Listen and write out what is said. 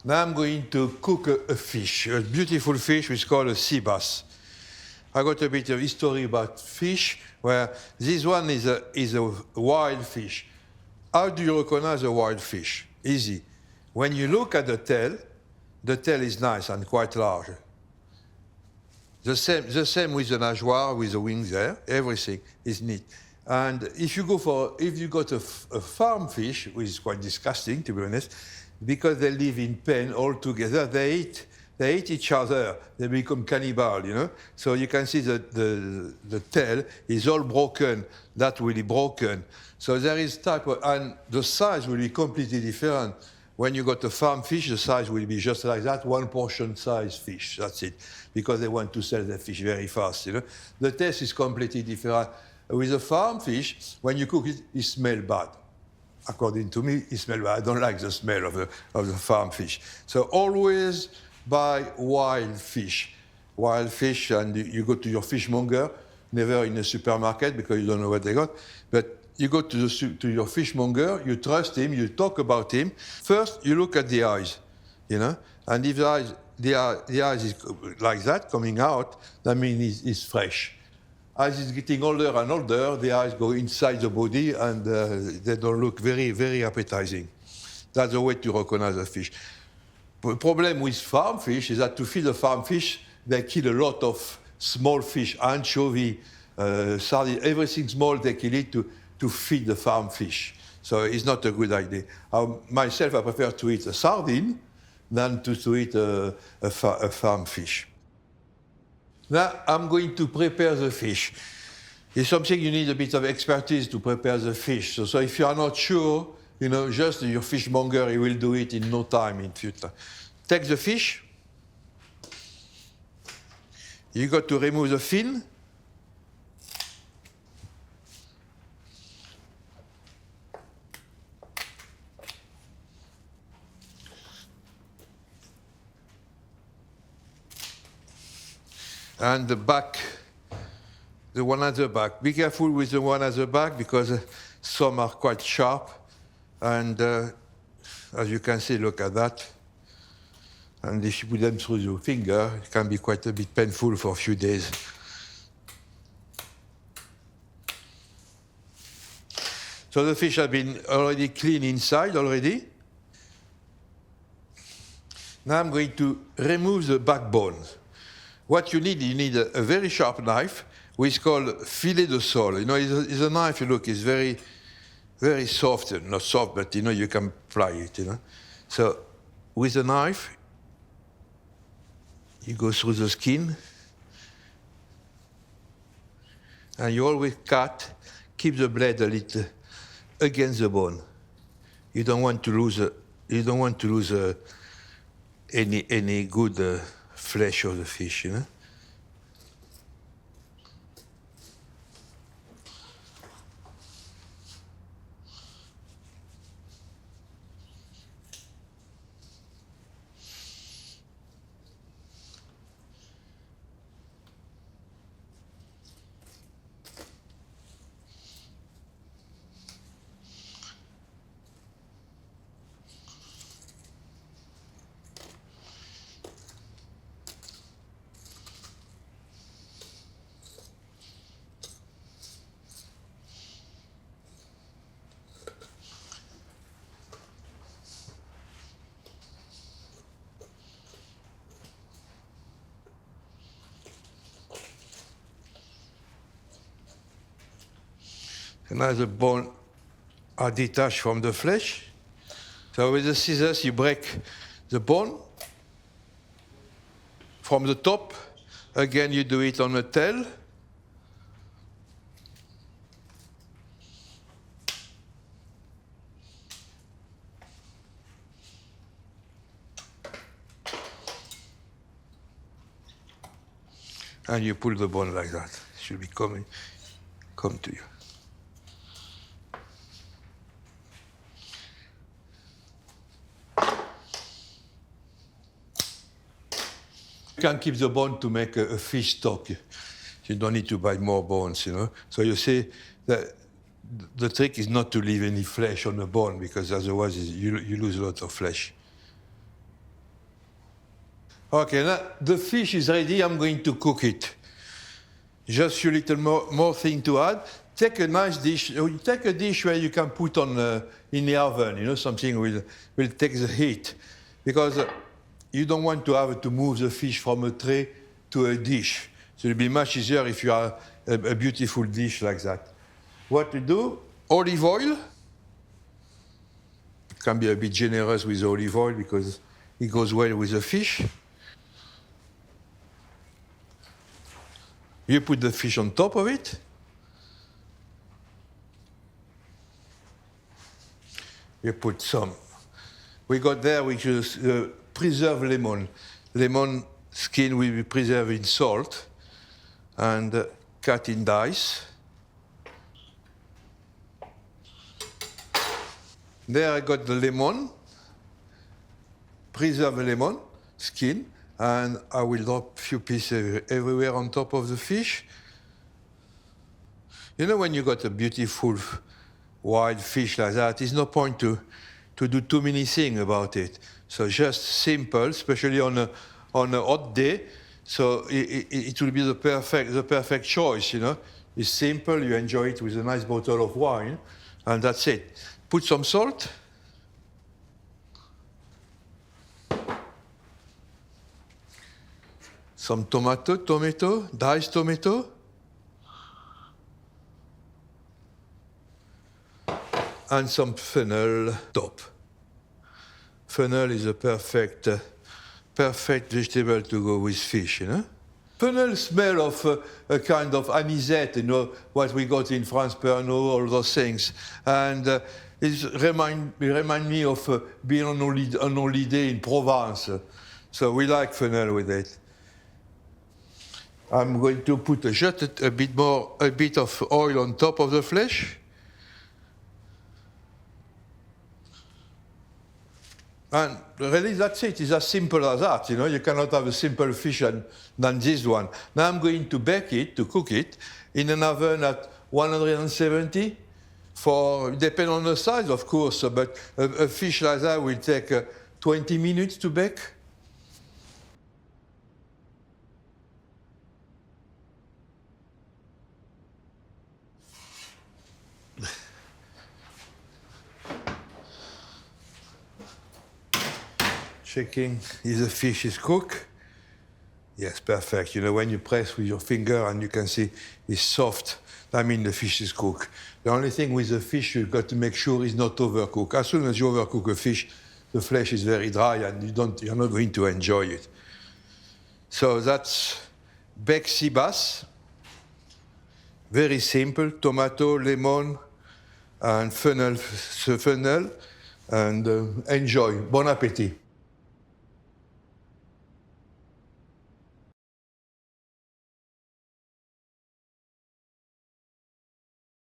Now I'm going to cook a fish, a beautiful fish which is called a sea bass. I got a bit of history about fish, where this one is a wild fish. How do you recognize a wild fish? Easy. When you look at the tail is nice and quite large. The same with the nageoire, with the wings there, everything is neat. And if you got a farm fish, which is quite disgusting, to be honest, because they live in pen all together, they eat each other. They become cannibal, you know. So you can see that the tail is all broken. That will be broken. So there is type of, and the size will be completely different. When you got a farm fish, the size will be just like that, one portion size fish. That's it, because they want to sell the fish very fast, you know. The taste is completely different. With a farm fish, when you cook it, it smells bad. According to me, it smells bad. I don't like the smell of the farm fish. So always buy wild fish. Wild fish, and you go to your fishmonger, never in a supermarket because you don't know what they got. But you go to your fishmonger, you trust him, you talk about him. First, you look at the eyes, you know. And if the eyes is like that, coming out, that means it's fresh. As it's getting older and older, the eyes go inside the body and they don't look very, very appetizing. That's the way to recognize a fish. The problem with farm fish is that to feed a farm fish, they kill a lot of small fish, anchovy, sardine, everything small, they kill it to feed the farm fish. So it's not a good idea. Myself, I prefer to eat a sardine than to eat a farm fish. Now, I'm going to prepare the fish. It's something you need a bit of expertise to prepare the fish. So if you are not sure, you know, just your fishmonger, he will do it in no time in future. Take the fish. You got to remove the fin. And the back, the one at the back. Be careful with the one at the back because some are quite sharp. And as you can see, look at that. And if you put them through your finger, it can be quite a bit painful for a few days. So the fish has been already cleaned inside already. Now I'm going to remove the backbone. What you need a very sharp knife, which is called filet de sole. You know, it's a knife, you look, it's very, very soft. Not soft, but, you know, you can ply it, you know. So with a knife, you go through the skin, and you always cut, keep the blade a little against the bone. You don't want to lose any good flesh of the fish, you know. And now the bone are detached from the flesh. So with the scissors, you break the bone from the top. Again, you do it on the tail. And you pull the bone like that. It should be come to you. You can keep the bone to make a fish stock. You don't need to buy more bones, you know. So you see that the trick is not to leave any flesh on the bone because otherwise you lose a lot of flesh. Okay, now the fish is ready. I'm going to cook it. Just a little more thing to add. Take a nice dish. Take a dish where you can put on in the oven. You know, something will take the heat, because you don't want to have to move the fish from a tray to a dish. So it'll be much easier if you have a beautiful dish like that. What to do? Olive oil. Can be a bit generous with olive oil because it goes well with the fish. You put the fish on top of it. You put some. We got there, which is preserved lemon. Lemon skin will be preserved in salt and cut in dice. There I got the lemon, preserved lemon skin, and I will drop a few pieces everywhere on top of the fish. You know, when you got a beautiful wild fish like that, there's no point to do too many things about it. So just simple, especially on a hot day. So it will be the perfect choice, you know. It's simple, you enjoy it with a nice bottle of wine, and that's it. Put some salt. Some tomato, diced tomato. And some fennel top. Fennel is a perfect vegetable to go with fish, you know. Fennel smell of a kind of anisette, you know, what we got in France, Pernod, all those things. And it remind me of being on holiday in Provence. So we like fennel with it. I'm going to put just a bit of oil on top of the flesh. And really, that's it. It's as simple as that. You know, you cannot have a simple fish than this one. Now I'm going to bake it, to cook it, in an oven at 170 depending on the size, of course, but a fish like that will take 20 minutes to bake. Checking if the fish is cooked. Yes, perfect. You know, when you press with your finger and you can see it's soft, that means the fish is cooked. The only thing with the fish, you've got to make sure it's not overcooked. As soon as you overcook a fish, the flesh is very dry and you're not going to enjoy it. So that's baked sea bass. Very simple, tomato, lemon, and fennel, and enjoy. Bon appétit.